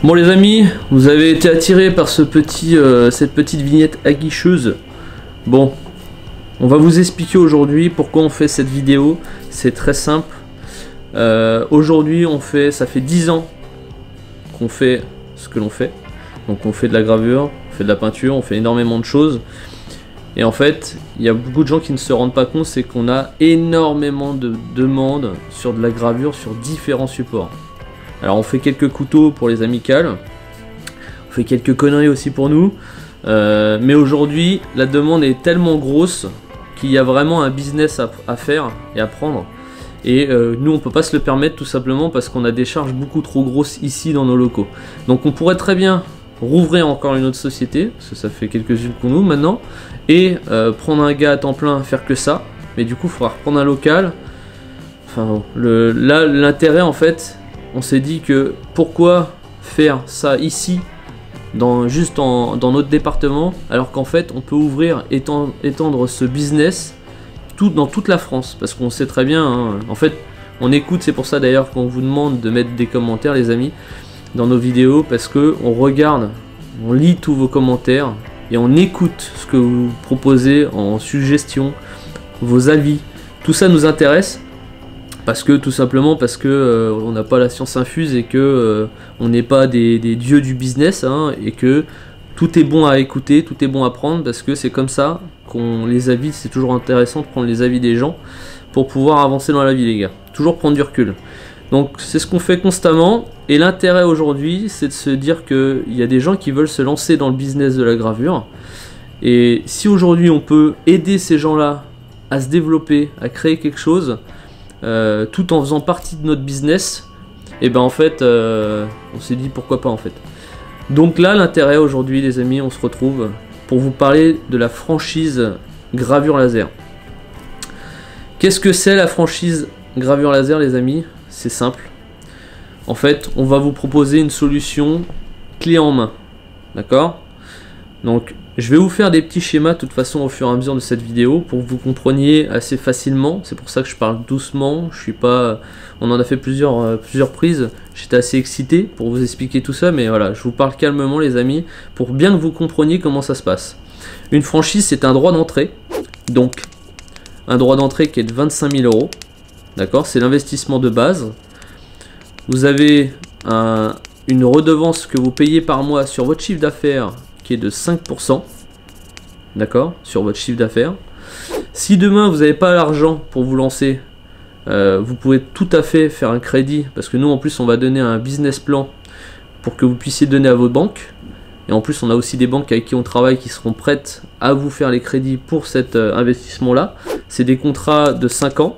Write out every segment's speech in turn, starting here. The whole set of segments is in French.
Bon les amis, vous avez été attirés par cette petite vignette aguicheuse. Bon, on va vous expliquer aujourd'hui pourquoi on fait cette vidéo. C'est très simple. Aujourd'hui ça fait 10 ans qu'on fait ce que l'on fait. Donc on fait de la gravure, on fait de la peinture, on fait énormément de choses. Et en fait, il y a beaucoup de gens qui ne se rendent pas compte, c'est qu'on a énormément de demandes sur de la gravure sur différents supports. Alors on fait quelques couteaux pour les amicales, on fait quelques conneries aussi pour nous, mais aujourd'hui la demande est tellement grosse qu'il y a vraiment un business à faire et à prendre. Et nous on peut pas se le permettre tout simplement parce qu'on a des charges beaucoup trop grosses ici dans nos locaux. Donc on pourrait très bien rouvrir encore une autre société, parce que ça fait quelques-unes pour nous maintenant, et prendre un gars à temps plein, faire que ça, mais du coup il faudra reprendre un local. Enfin bon, là l'intérêt en fait, on s'est dit que pourquoi faire ça ici, juste dans notre département, alors qu'en fait on peut ouvrir, étendre ce business dans toute la France, parce qu'on sait très bien, hein, en fait on écoute, c'est pour ça d'ailleurs qu'on vous demande de mettre des commentaires les amis, dans nos vidéos, parce que on regarde, on lit tous vos commentaires, et on écoute ce que vous proposez en suggestion, vos avis, tout ça nous intéresse. Tout simplement parce que on n'a pas la science infuse et que on n'est pas des dieux du business, hein, et que tout est bon à écouter, tout est bon à prendre, parce que c'est comme ça qu'on les avis. C'est toujours intéressant de prendre les avis des gens pour pouvoir avancer dans la vie les gars, toujours prendre du recul. Donc c'est ce qu'on fait constamment, et l'intérêt aujourd'hui c'est de se dire qu'il y a des gens qui veulent se lancer dans le business de la gravure, et si aujourd'hui on peut aider ces gens là à se développer, à créer quelque chose, tout en faisant partie de notre business, et ben en fait on s'est dit pourquoi pas en fait. Donc là l'intérêt aujourd'hui les amis, on se retrouve pour vous parler de la franchise gravure laser. Qu'est-ce que c'est la franchise gravure laser les amis? C'est simple, en fait on va vous proposer une solution clé en main, d'accord? Donc je vais vous faire des petits schémas de toute façon au fur et à mesure de cette vidéo pour que vous compreniez assez facilement. C'est pour ça que je parle doucement, je suis pas... On en a fait plusieurs prises, j'étais assez excité pour vous expliquer tout ça, mais voilà, je vous parle calmement les amis, pour bien que vous compreniez comment ça se passe. Une franchise c'est un droit d'entrée, donc un droit d'entrée qui est de 25 000 €, d'accord? C'est l'investissement de base. Vous avez une redevance que vous payez par mois sur votre chiffre d'affaires qui est de 5%, d'accord, sur votre chiffre d'affaires. Si demain vous n'avez pas l'argent pour vous lancer, vous pouvez tout à fait faire un crédit, parce que nous en plus on va donner un business plan pour que vous puissiez donner à vos banques, et en plus on a aussi des banques avec qui on travaille qui seront prêtes à vous faire les crédits pour cet investissement là. C'est des contrats de 5 ans,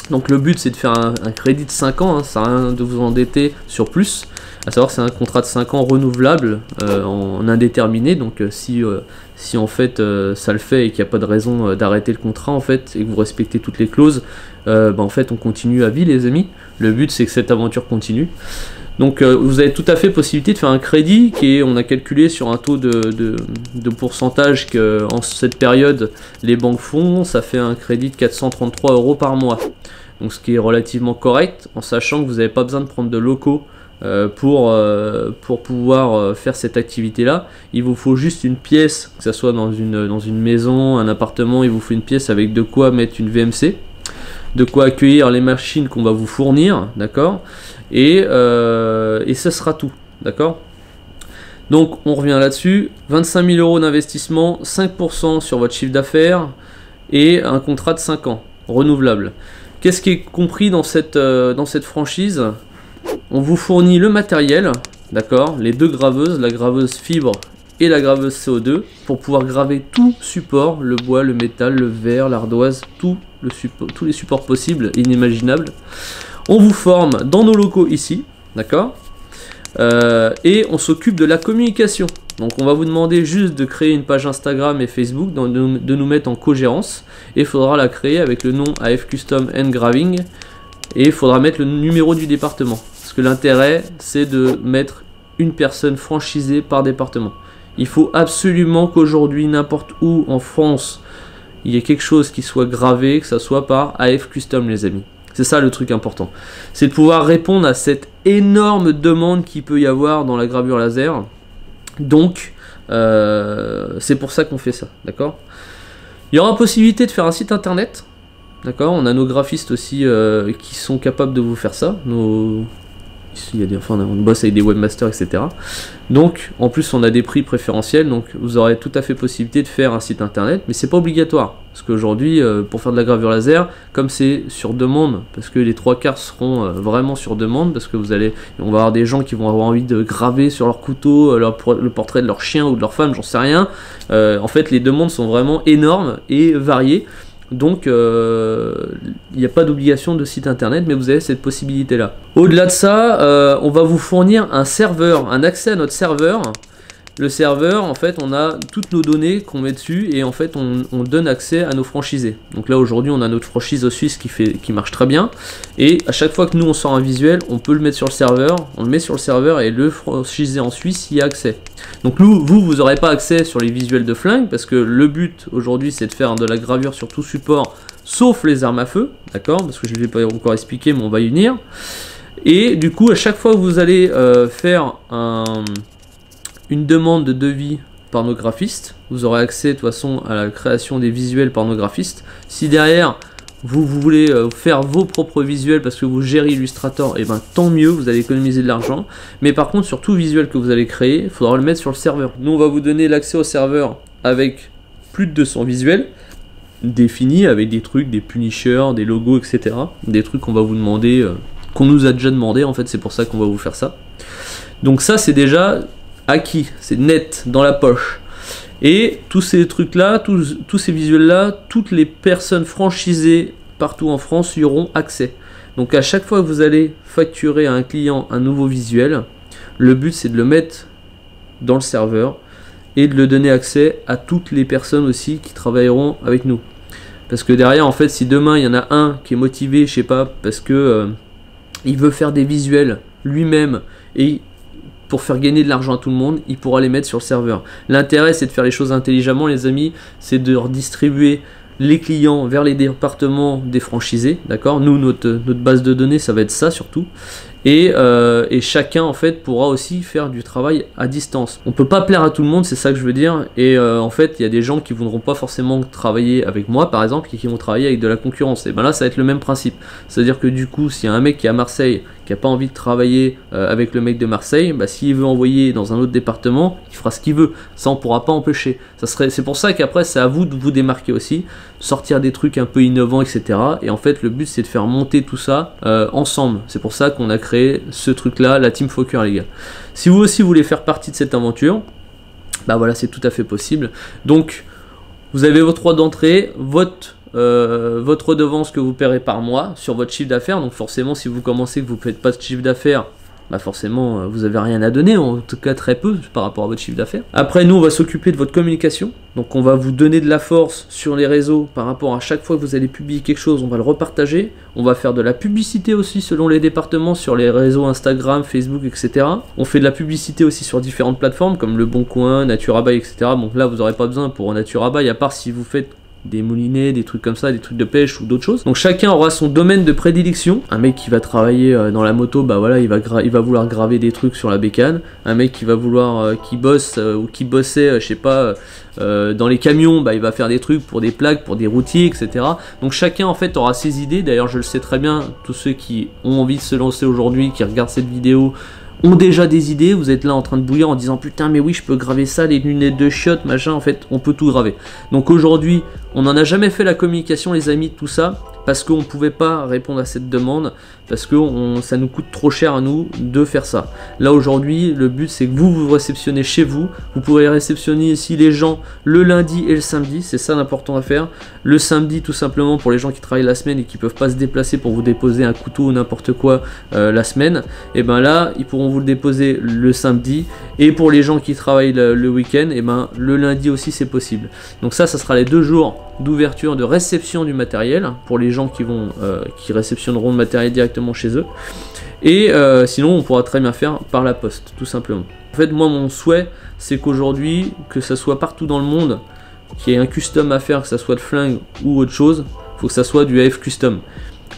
donc le but c'est de faire un crédit de 5 ans, hein, ça sert à rien de vous endetter sur plus. À savoir c'est un contrat de 5 ans renouvelable en indéterminé, donc si en fait ça le fait et qu'il n'y a pas de raison d'arrêter le contrat en fait, et que vous respectez toutes les clauses, en fait on continue à vie les amis. Le but c'est que cette aventure continue. Donc vous avez tout à fait possibilité de faire un crédit qui est, on a calculé sur un taux de pourcentage que en cette période les banques font, ça fait un crédit de 433 € par mois. Donc ce qui est relativement correct, en sachant que vous n'avez pas besoin de prendre de locaux pour pouvoir faire cette activité là. Il vous faut juste une pièce, que ce soit dans une maison, un appartement, il vous faut une pièce avec de quoi mettre une VMC, de quoi accueillir les machines qu'on va vous fournir, d'accord, et ça sera tout, d'accord. Donc on revient là-dessus, 25 000 € d'investissement, 5% sur votre chiffre d'affaires et un contrat de 5 ans renouvelable. Qu'est-ce qui est compris dans cette franchise? On vous fournit le matériel, d'accord, les deux graveuses, la graveuse fibre et la graveuse CO2, pour pouvoir graver tout support, le bois, le métal, le verre, l'ardoise, tous les supports possibles et inimaginables. On vous forme dans nos locaux ici, d'accord, et on s'occupe de la communication. Donc on va vous demander juste de créer une page Instagram et Facebook, de nous mettre en cogérance, et il faudra la créer avec le nom AF Custom Engraving, et il faudra mettre le numéro du département. Parce que l'intérêt, c'est de mettre une personne franchisée par département. Il faut absolument qu'aujourd'hui, n'importe où en France, il y ait quelque chose qui soit gravé, que ça soit par AF Custom les amis. C'est ça le truc important. C'est de pouvoir répondre à cette énorme demande qu'il peut y avoir dans la gravure laser. Donc, c'est pour ça qu'on fait ça, d'accord? Il y aura possibilité de faire un site internet, d'accord? On a nos graphistes aussi qui sont capables de vous faire ça. Ici, on bosse avec des webmasters, etc. Donc, en plus, on a des prix préférentiels, donc vous aurez tout à fait possibilité de faire un site internet, mais c'est pas obligatoire. Parce qu'aujourd'hui, pour faire de la gravure laser, comme c'est sur demande, parce que les 3/4 seront vraiment sur demande, parce que on va avoir des gens qui vont avoir envie de graver sur leur couteau le portrait de leur chien ou de leur femme, j'en sais rien. En fait, les demandes sont vraiment énormes et variées. Donc, il n'y a pas d'obligation de site internet, mais vous avez cette possibilité-là. Au-delà de ça, on va vous fournir un serveur, un accès à notre serveur. Le serveur, en fait, on a toutes nos données qu'on met dessus et en fait, on donne accès à nos franchisés. Donc là, aujourd'hui, on a notre franchise suisse qui marche très bien. Et à chaque fois que nous, on sort un visuel, on peut le mettre sur le serveur. On le met sur le serveur et le franchisé en Suisse y a accès. Donc vous n'aurez pas accès sur les visuels de flingue parce que le but aujourd'hui, c'est de faire de la gravure sur tout support, sauf les armes à feu, d'accord? Parce que je ne l'ai pas encore expliqué, mais on va y venir. Et du coup, à chaque fois que vous allez faire une demande de devis par nos graphistes, vous aurez accès de toute façon à la création des visuels par nos graphistes. Si derrière vous voulez faire vos propres visuels parce que vous gérez Illustrator, et ben tant mieux, vous allez économiser de l'argent. Mais par contre, sur tout visuel que vous allez créer, il faudra le mettre sur le serveur. Nous, on va vous donner l'accès au serveur avec plus de 200 visuels définis avec des trucs, des punishers, des logos, etc. Des trucs qu'on va vous demander, qu'on nous a déjà demandé. En fait, c'est pour ça qu'on va vous faire ça. Donc ça, c'est déjà acquis, c'est net dans la poche. Et tous ces trucs là, tous ces visuels là, toutes les personnes franchisées partout en France y auront accès. Donc à chaque fois que vous allez facturer à un client un nouveau visuel, le but c'est de le mettre dans le serveur et de le donner accès à toutes les personnes aussi qui travailleront avec nous. Parce que derrière, en fait, si demain il y en a un qui est motivé, je sais pas, parce que il veut faire des visuels lui-même et pour faire gagner de l'argent à tout le monde, il pourra les mettre sur le serveur. L'intérêt, c'est de faire les choses intelligemment, les amis, c'est de redistribuer les clients vers les départements des franchisés, d'accord? Nous, notre base de données, ça va être ça surtout. Et chacun, en fait, pourra aussi faire du travail à distance. On peut pas plaire à tout le monde, c'est ça que je veux dire. Et en fait, il y a des gens qui voudront pas forcément travailler avec moi, par exemple, et qui vont travailler avec de la concurrence. Et ben là, ça va être le même principe. C'est-à-dire que du coup, s'il y a un mec qui est à Marseille, qui a pas envie de travailler avec le mec de Marseille, bah, s'il veut envoyer dans un autre département, il fera ce qu'il veut. Ça, on pourra pas empêcher. C'est pour ça qu'après, c'est à vous de vous démarquer aussi, sortir des trucs un peu innovants, etc. Et en fait, le but, c'est de faire monter tout ça ensemble. C'est pour ça qu'on a créé ce truc là, la Team Fokker, les gars. Si vous aussi voulez faire partie de cette aventure, bah voilà, c'est tout à fait possible. Donc vous avez votre droit d'entrée, votre redevance que vous paierez par mois sur votre chiffre d'affaires. Donc forcément, si vous commencez que vous ne faites pas de chiffre d'affaires, bah forcément vous avez rien à donner, en tout cas très peu par rapport à votre chiffre d'affaires. Après, nous on va s'occuper de votre communication, donc on va vous donner de la force sur les réseaux par rapport à chaque fois que vous allez publier quelque chose, on va le repartager. On va faire de la publicité aussi selon les départements sur les réseaux Instagram, Facebook, etc. On fait de la publicité aussi sur différentes plateformes comme Le Bon Coin, Naturabuy, etc. Bon là vous n'aurez pas besoin pour Naturabuy, à part si vous faites des moulinets, des trucs comme ça, des trucs de pêche ou d'autres choses. Donc chacun aura son domaine de prédilection. Un mec qui va travailler dans la moto, bah voilà, il va vouloir graver des trucs sur la bécane. Un mec qui va vouloir, qui bosse ou qui bossait, je sais pas, dans les camions, bah il va faire des trucs pour des plaques, pour des routiers, etc. Donc chacun en fait aura ses idées. D'ailleurs je le sais très bien, tous ceux qui ont envie de se lancer aujourd'hui, qui regardent cette vidéo, ont déjà des idées. Vous êtes là en train de bouillir en disant putain mais oui je peux graver ça, les lunettes de chiottes machin, en fait on peut tout graver. Donc aujourd'hui on n'en a jamais fait la communication les amis de tout ça parce qu'on ne pouvait pas répondre à cette demande, parce que ça nous coûte trop cher à nous de faire ça. Là aujourd'hui le but c'est que vous réceptionnez chez vous, vous pourrez réceptionner ici les gens le lundi et le samedi, c'est ça l'important à faire. Le samedi tout simplement pour les gens qui travaillent la semaine et qui peuvent pas se déplacer pour vous déposer un couteau ou n'importe quoi la semaine, et ben là ils pourront vous le déposer le samedi, et pour les gens qui travaillent le week-end, et ben le lundi aussi c'est possible. Donc ça sera les 2 jours d'ouverture, de réception du matériel pour les gens qui réceptionneront le matériel directement chez eux. Et sinon on pourra très bien faire par la poste tout simplement. En fait moi mon souhait c'est qu'aujourd'hui, que ça soit partout dans le monde, qu'il y ait un custom à faire, que ça soit de flingue ou autre chose, faut que ça soit du AF custom.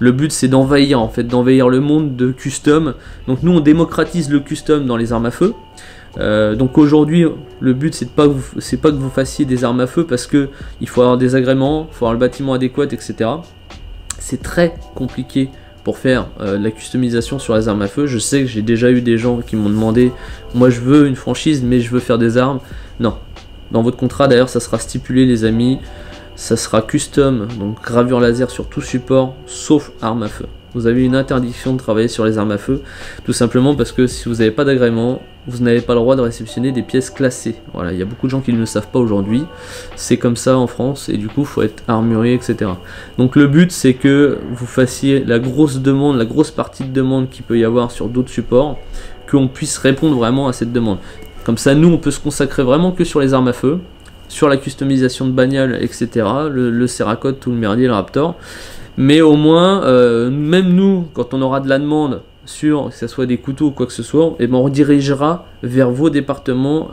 Le but c'est d'envahir en fait, d'envahir le monde de custom. Donc nous on démocratise le custom dans les armes à feu. Donc aujourd'hui le but c'est pas que vous fassiez des armes à feu parce que il faut avoir des agréments, il faut avoir le bâtiment adéquat, etc. C'est très compliqué pour faire de la customisation sur les armes à feu. Je sais que j'ai déjà eu des gens qui m'ont demandé, moi je veux une franchise mais je veux faire des armes. Non, dans votre contrat d'ailleurs ça sera stipulé les amis, ça sera custom, donc gravure laser sur tout support sauf armes à feu. Vous avez une interdiction de travailler sur les armes à feu, tout simplement parce que si vous n'avez pas d'agrément, vous n'avez pas le droit de réceptionner des pièces classées. Voilà, il y a beaucoup de gens qui ne le savent pas aujourd'hui, c'est comme ça en France, et du coup il faut être armurier, etc. Donc le but c'est que vous fassiez la grosse demande, la grosse partie de demande qu'il peut y avoir sur d'autres supports, qu'on puisse répondre vraiment à cette demande. Comme ça nous on peut se consacrer vraiment que sur les armes à feu, sur la customisation de bagnoles, etc. Le Cerakote, tout le merdier, le Raptor. Mais au moins, même nous, quand on aura de la demande sur que ce soit des couteaux ou quoi que ce soit, et ben on redirigera vers vos départements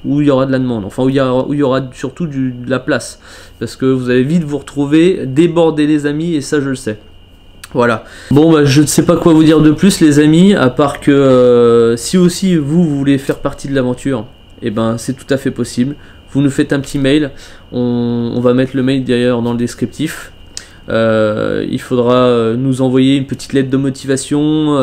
où il y aura de la demande, enfin où il y aura surtout de la place. Parce que vous allez vite vous retrouver débordés les amis, et ça je le sais. Voilà. Bon bah je ne sais pas quoi vous dire de plus les amis, à part que si aussi vous voulez faire partie de l'aventure, et ben c'est tout à fait possible. Vous nous faites un petit mail, on va mettre le mail d'ailleurs dans le descriptif. Il faudra nous envoyer une petite lettre de motivation,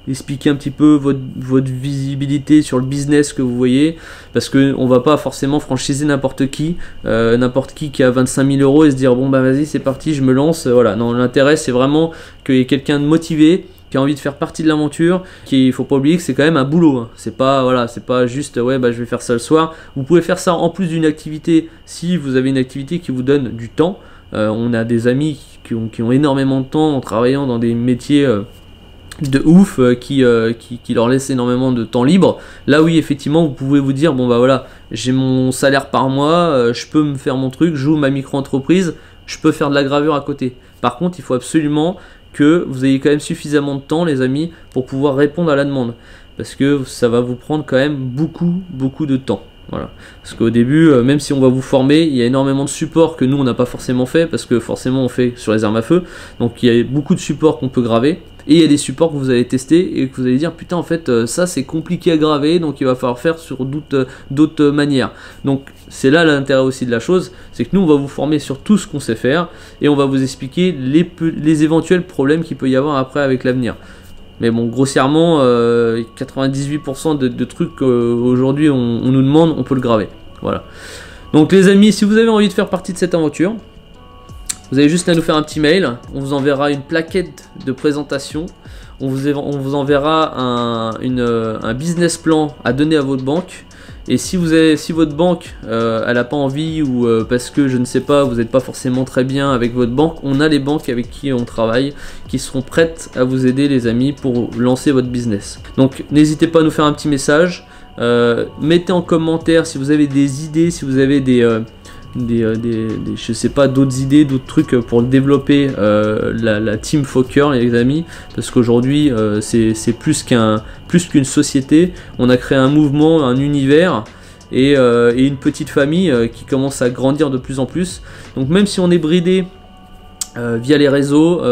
expliquer un petit peu votre visibilité sur le business que vous voyez, parce que on va pas forcément franchiser n'importe qui a 25 000 euros et se dire bon bah vas-y c'est parti je me lance. Voilà, non, l'intérêt c'est vraiment qu'il y ait quelqu'un de motivé, qui a envie de faire partie de l'aventure, il faut pas oublier que c'est quand même un boulot, hein. C'est pas voilà, c'est pas juste ouais bah je vais faire ça le soir. Vous pouvez faire ça en plus d'une activité si vous avez une activité qui vous donne du temps. On a des amis qui ont énormément de temps en travaillant dans des métiers de ouf qui leur laissent énormément de temps libre. Là oui effectivement vous pouvez vous dire bon bah voilà j'ai mon salaire par mois, je peux me faire mon truc, j'ouvre ma micro-entreprise, je peux faire de la gravure à côté. Par contre il faut absolument que vous ayez quand même suffisamment de temps les amis pour pouvoir répondre à la demande, parce que ça va vous prendre quand même beaucoup de temps. Voilà. Parce qu'au début, même si on va vous former, il y a énormément de supports que nous on n'a pas forcément fait, parce que forcément on fait sur les armes à feu, donc il y a beaucoup de supports qu'on peut graver, et il y a des supports que vous allez tester et que vous allez dire putain en fait ça c'est compliqué à graver, donc il va falloir faire sur d'autres manières. Donc c'est là l'intérêt aussi de la chose, c'est que nous on va vous former sur tout ce qu'on sait faire, et on va vous expliquer les éventuels problèmes qu'il peut y avoir après avec l'avenir. Mais bon, grossièrement, 98% de trucs qu'aujourd'hui on nous demande, on peut le graver. Voilà. Donc les amis, si vous avez envie de faire partie de cette aventure, vous avez juste à nous faire un petit mail. On vous enverra une plaquette de présentation. On vous enverra un business plan à donner à votre banque. Et si votre banque elle n'a pas envie, ou parce que je ne sais pas, vous n'êtes pas forcément très bien avec votre banque, on a les banques avec qui on travaille qui seront prêtes à vous aider les amis pour lancer votre business. Donc n'hésitez pas à nous faire un petit message, mettez en commentaire si vous avez des idées, si vous avez je sais pas, d'autres idées, d'autres trucs pour développer la team Fokker les amis, parce qu'aujourd'hui c'est plus qu'une société. On a créé un mouvement, un univers et une petite famille qui commence à grandir de plus en plus. Donc même si on est bridé via les réseaux,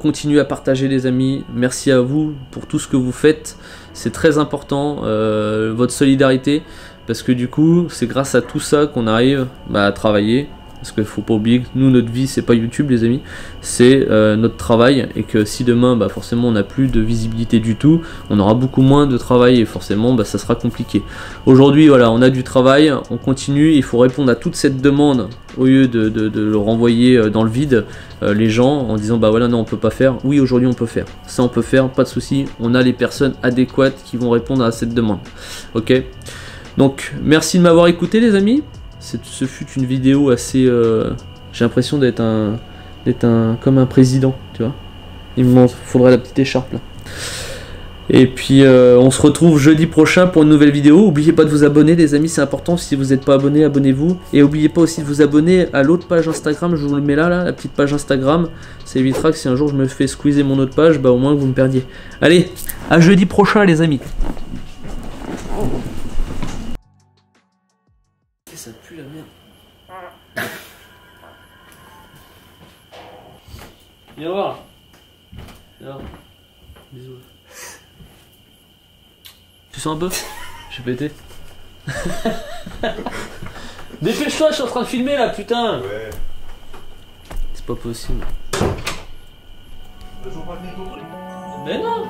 continuez à partager les amis. Merci à vous pour tout ce que vous faites, c'est très important, votre solidarité. Parce que du coup, c'est grâce à tout ça qu'on arrive à travailler. Parce qu'il ne faut pas oublier que nous, notre vie, c'est pas YouTube les amis, c'est notre travail. Et que si demain, forcément, on n'a plus de visibilité du tout, on aura beaucoup moins de travail et forcément, ça sera compliqué. Aujourd'hui, voilà, on a du travail, on continue, il faut répondre à toute cette demande au lieu de le renvoyer dans le vide les gens en disant voilà, non, on peut pas faire. Oui, aujourd'hui, on peut faire. Ça, on peut faire, pas de souci. On a les personnes adéquates qui vont répondre à cette demande. Ok ? Donc merci de m'avoir écouté les amis, ce fut une vidéo assez... j'ai l'impression d'être comme un président, tu vois. Il me faudrait la petite écharpe là. Et puis on se retrouve jeudi prochain pour une nouvelle vidéo. N'oubliez pas de vous abonner les amis, c'est important. Si vous n'êtes pas abonné, abonnez-vous. Et n'oubliez pas aussi de vous abonner à l'autre page Instagram, je vous le mets là, la petite page Instagram. Ça évitera que si un jour je me fais squeezer mon autre page, au moins que vous me perdiez. Allez, à jeudi prochain les amis. Ça pue la merde. Viens voir. Alors, bisous. Tu sens un peu? J'ai pété. Dépêche-toi, je suis en train de filmer là, putain. Ouais. C'est pas possible. Toujours pas de Nico? Mais non.